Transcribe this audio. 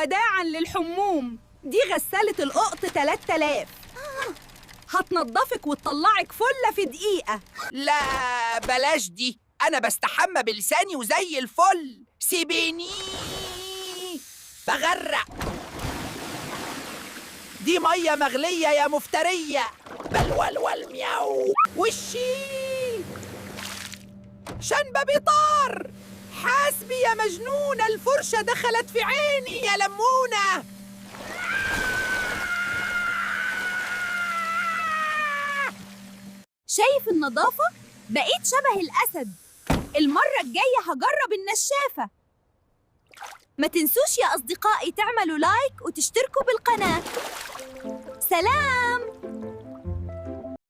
وداعاً للحموم. دي غسالة القط 3000، هتنضفك وتطلعك فلة في دقيقة. لا بلاش دي، أنا بستحمى بلساني وزي الفل، سيبيني بغرق. دي مية مغلية يا مفترية. بلولول مياو وشي شنبة بيطار. حاسبي يا مجنونة، الفرشة دخلت في عيني يا لمونة. شايف النظافة؟ بقيت شبه الأسد. المرة الجاية هجرب النشافة. ما تنسوش يا أصدقائي تعملوا لايك وتشتركوا بالقناة. سلام.